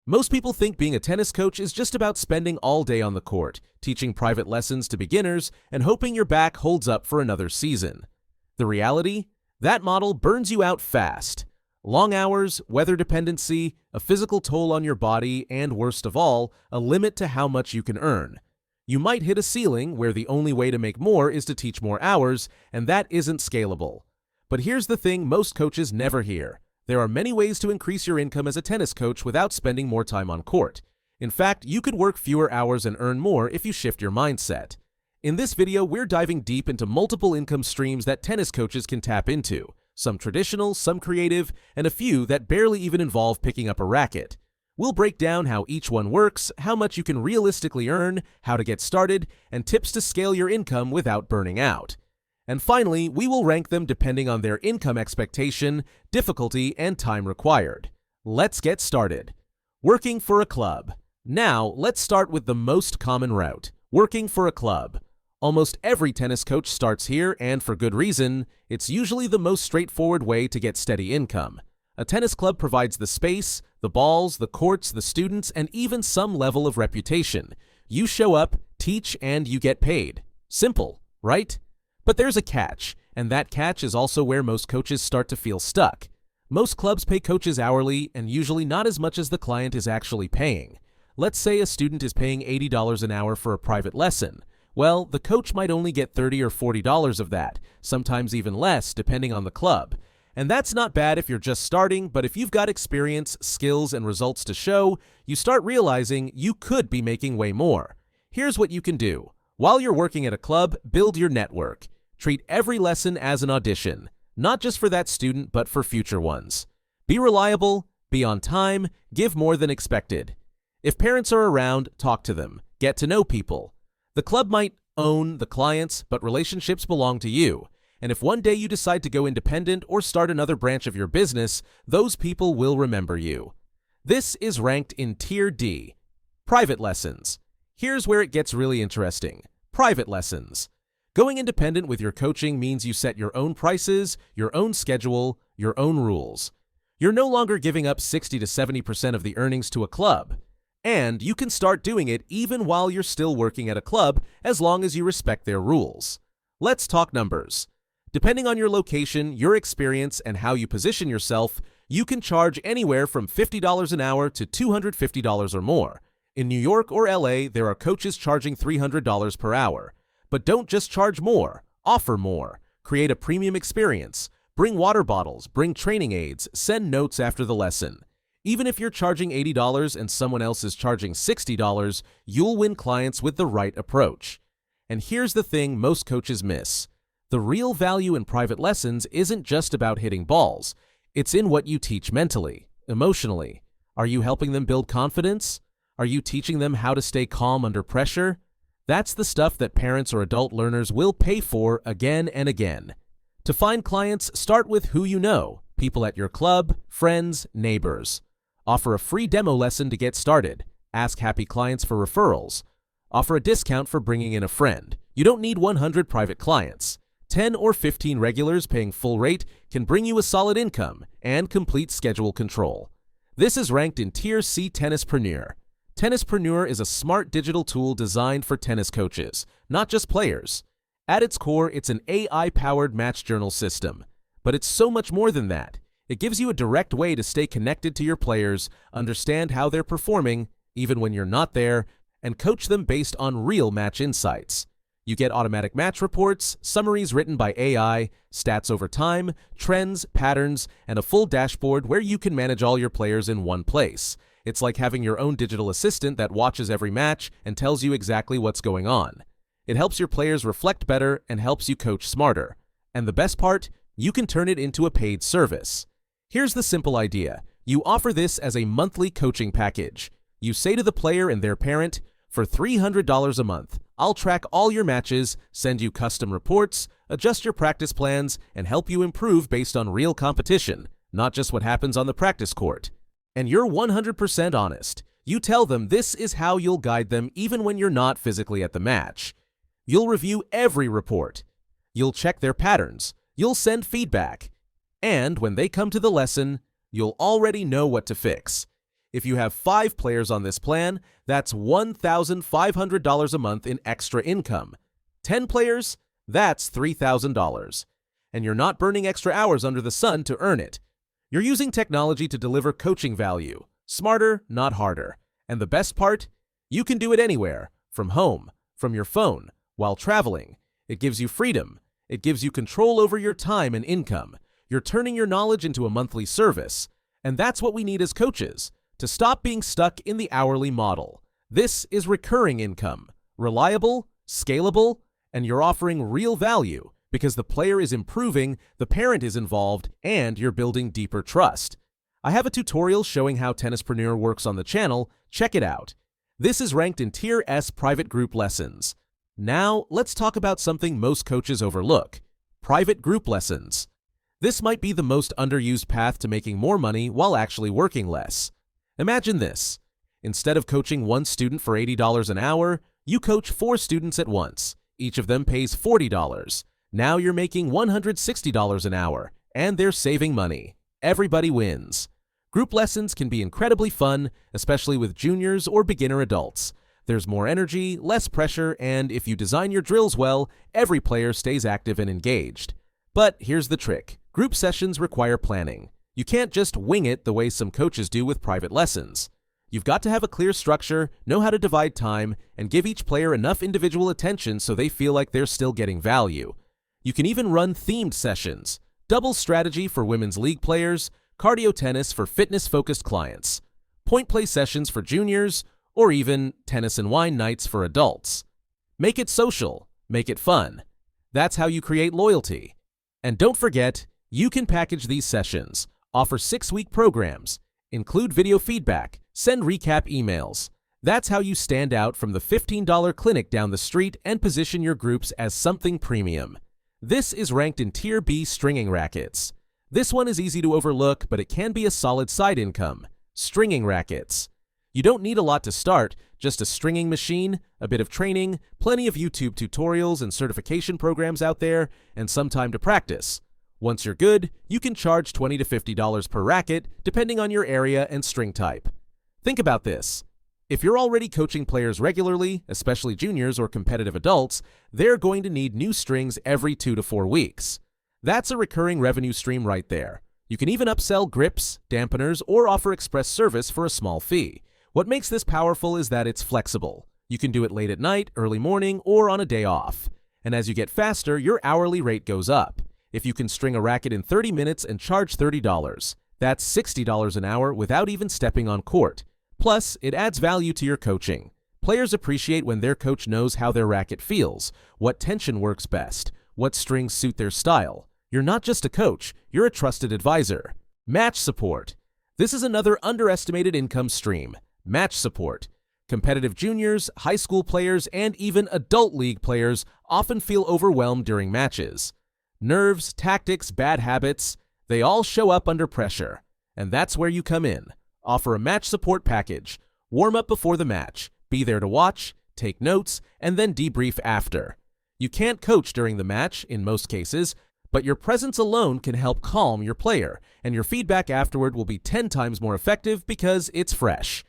Most people think being a tennis coach is just about spending all day on the court, teaching private lessons to beginners, and hoping your back holds up for another season. The reality? That model burns you out fast. Long hours, weather dependency, a physical toll on your body, and worst of all, a limit to how much you can earn. You might hit a ceiling where the only way to make more is to teach more hours, and that isn't scalable. But here's the thing most coaches never hear. There are many ways to increase your income as a tennis coach without spending more time on court. In fact, you could work fewer hours and earn more if you shift your mindset. In this video, we're diving deep into multiple income streams that tennis coaches can tap into, some traditional, some creative, and a few that barely even involve picking up a racket. We'll break down how each one works, how much you can realistically earn, how to get started, and tips to scale your income without burning out. And finally, we will rank them depending on their income expectation, difficulty, and time required. Let's get started. Working for a club. Now, let's start with the most common route, working for a club. Almost every tennis coach starts here, and for good reason. It's usually the most straightforward way to get steady income. A tennis club provides the space, the balls, the courts, the students, and even some level of reputation. You show up, teach, and you get paid. Simple, right? But there's a catch, and that catch is also where most coaches start to feel stuck. Most clubs pay coaches hourly, and usually not as much as the client is actually paying. Let's say a student is paying $80 an hour for a private lesson. Well, the coach might only get $30 or $40 of that, sometimes even less depending on the club. And that's not bad if you're just starting, but if you've got experience, skills, and results to show, you start realizing you could be making way more. Here's what you can do. While you're working at a club, build your network. Treat every lesson as an audition, not just for that student, but for future ones. Be reliable, be on time, give more than expected. If parents are around, talk to them, get to know people. The club might own the clients, but relationships belong to you. And if one day you decide to go independent or start another branch of your business, those people will remember you. This is ranked in Tier D. Private lessons. Here's where it gets really interesting. Private lessons. Going independent with your coaching means you set your own prices, your own schedule, your own rules. You're no longer giving up 60 to 70% of the earnings to a club. And you can start doing it even while you're still working at a club as long as you respect their rules. Let's talk numbers. Depending on your location, your experience, and how you position yourself, you can charge anywhere from $50 an hour to $250 or more. In New York or LA, there are coaches charging $300 per hour. But don't just charge more, offer more. Create a premium experience. Bring water bottles, bring training aids, send notes after the lesson. Even if you're charging $80 and someone else is charging $60, you'll win clients with the right approach. And here's the thing most coaches miss. The real value in private lessons isn't just about hitting balls. It's in what you teach mentally, emotionally. Are you helping them build confidence? Are you teaching them how to stay calm under pressure? That's the stuff that parents or adult learners will pay for again and again. To find clients, start with who you know, people at your club, friends, neighbors. Offer a free demo lesson to get started. Ask happy clients for referrals. Offer a discount for bringing in a friend. You don't need 100 private clients. 10 or 15 regulars paying full rate can bring you a solid income and complete schedule control. This is ranked in Tier C TennisPremier. TennisPremier is a smart digital tool designed for tennis coaches, not just players. At its core, it's an AI-powered match journal system. But it's so much more than that. It gives you a direct way to stay connected to your players, understand how they're performing, even when you're not there, and coach them based on real match insights. You get automatic match reports, summaries written by AI, stats over time, trends, patterns, and a full dashboard where you can manage all your players in one place. It's like having your own digital assistant that watches every match and tells you exactly what's going on. It helps your players reflect better and helps you coach smarter. And the best part, you can turn it into a paid service. Here's the simple idea. You offer this as a monthly coaching package. You say to the player and their parent, for $300 a month, I'll track all your matches, send you custom reports, adjust your practice plans, and help you improve based on real competition, not just what happens on the practice court. And you're 100% honest. You tell them this is how you'll guide them even when you're not physically at the match. You'll review every report. You'll check their patterns. You'll send feedback. And when they come to the lesson, you'll already know what to fix. If you have 5 players on this plan, that's $1,500 a month in extra income. 10 players, that's $3,000. And you're not burning extra hours under the sun to earn it. You're using technology to deliver coaching value. Smarter, not harder. And the best part? You can do it anywhere, from home, from your phone, while traveling. It gives you freedom. It gives you control over your time and income. You're turning your knowledge into a monthly service. And that's what we need as coaches, to stop being stuck in the hourly model. This is recurring income, reliable, scalable, and you're offering real value because the player is improving, the parent is involved, and you're building deeper trust. I have a tutorial showing how Tennispreneur works on the channel. Check it out. This is ranked in Tier S private group lessons. Now, let's talk about something most coaches overlook: private group lessons. This might be the most underused path to making more money while actually working less. Imagine this. Instead of coaching one student for $80 an hour, you coach 4 students at once. Each of them pays $40. Now you're making $160 an hour, and they're saving money. Everybody wins. Group lessons can be incredibly fun, especially with juniors or beginner adults. There's more energy, less pressure, and if you design your drills well, every player stays active and engaged. But here's the trick. Group sessions require planning. You can't just wing it the way some coaches do with private lessons. You've got to have a clear structure, know how to divide time, and give each player enough individual attention so they feel like they're still getting value. You can even run themed sessions, double strategy for women's league players, cardio tennis for fitness-focused clients, point play sessions for juniors, or even tennis and wine nights for adults. Make it social, make it fun. That's how you create loyalty. And don't forget, you can package these sessions, offer 6-week programs, include video feedback, send recap emails. That's how you stand out from the $15 clinic down the street and position your groups as something premium. This is ranked in Tier B stringing rackets. This one is easy to overlook, but it can be a solid side income. Stringing rackets. You don't need a lot to start, just a stringing machine, a bit of training, plenty of YouTube tutorials and certification programs out there, and some time to practice. Once you're good, you can charge $20 to $50 per racket, depending on your area and string type. Think about this. If you're already coaching players regularly, especially juniors or competitive adults, they're going to need new strings every 2 to 4 weeks. That's a recurring revenue stream right there. You can even upsell grips, dampeners, or offer express service for a small fee. What makes this powerful is that it's flexible. You can do it late at night, early morning, or on a day off. And as you get faster, your hourly rate goes up. If you can string a racket in 30 minutes and charge $30, that's $60 an hour without even stepping on court. Plus, it adds value to your coaching. Players appreciate when their coach knows how their racket feels, what tension works best, what strings suit their style. You're not just a coach, you're a trusted advisor. Match support. This is another underestimated income stream. Match support. Competitive juniors, high school players, and even adult league players often feel overwhelmed during matches. Nerves, tactics, bad habits, they all show up under pressure. And that's where you come in. Offer a match support package. Warm up before the match. Be there to watch, take notes, and then debrief after. You can't coach during the match, in most cases, but your presence alone can help calm your player, and your feedback afterward will be 10 times more effective because it's fresh.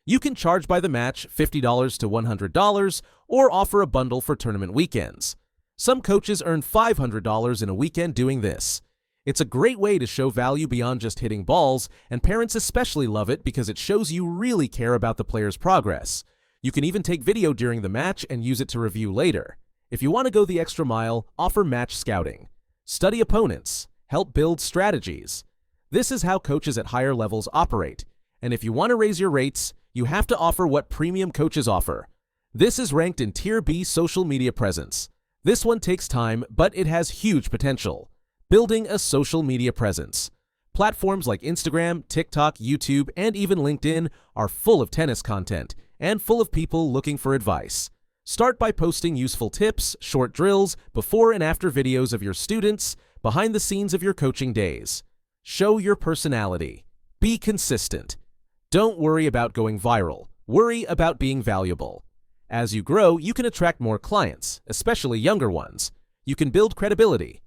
You can charge by the match $50 to $100, or offer a bundle for tournament weekends. Some coaches earn $500 in a weekend doing this. It's a great way to show value beyond just hitting balls, and parents especially love it because it shows you really care about the player's progress. You can even take video during the match and use it to review later. If you want to go the extra mile, offer match scouting. Study opponents. Help build strategies. This is how coaches at higher levels operate. And if you want to raise your rates, you have to offer what premium coaches offer. This is ranked in Tier B social media presence. This one takes time, but it has huge potential. Building a social media presence. Platforms like Instagram, TikTok, YouTube, and even LinkedIn are full of tennis content and full of people looking for advice. Start by posting useful tips, short drills, before and after videos of your students, behind the scenes of your coaching days. Show your personality. Be consistent. Don't worry about going viral. Worry about being valuable. As you grow, you can attract more clients, especially younger ones. You can build credibility.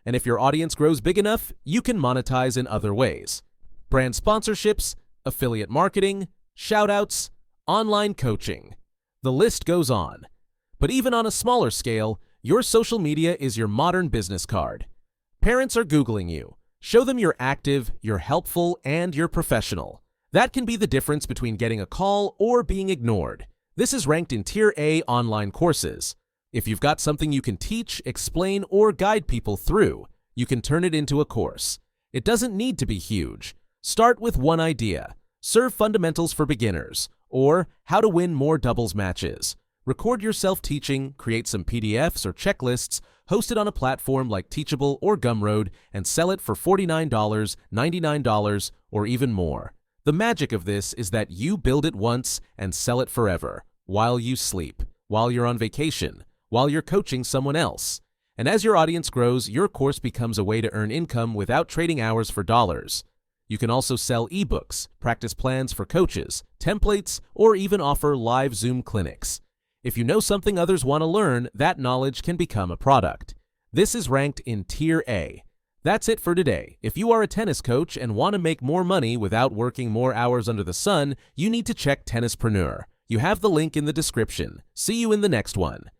And if your audience grows big enough, you can monetize in other ways. Brand sponsorships, affiliate marketing, shoutouts, online coaching. The list goes on. But even on a smaller scale, your social media is your modern business card. Parents are Googling you. Show them you're active, you're helpful, and you're professional. That can be the difference between getting a call or being ignored. This is ranked in Tier A online courses. If you've got something you can teach, explain, or guide people through, you can turn it into a course. It doesn't need to be huge. Start with one idea. Serve fundamentals for beginners, or how to win more doubles matches. Record yourself teaching, create some PDFs or checklists, host it on a platform like Teachable or Gumroad, and sell it for $49, $99, or even more. The magic of this is that you build it once and sell it forever, while you sleep, while you're on vacation, while you're coaching someone else. And as your audience grows, your course becomes a way to earn income without trading hours for dollars. You can also sell ebooks, practice plans for coaches, templates, or even offer live Zoom clinics. If you know something others want to learn, that knowledge can become a product. This is ranked in Tier A. That's it for today. If you are a tennis coach and want to make more money without working more hours under the sun, you need to check Tennispreneur. You have the link in the description. See you in the next one.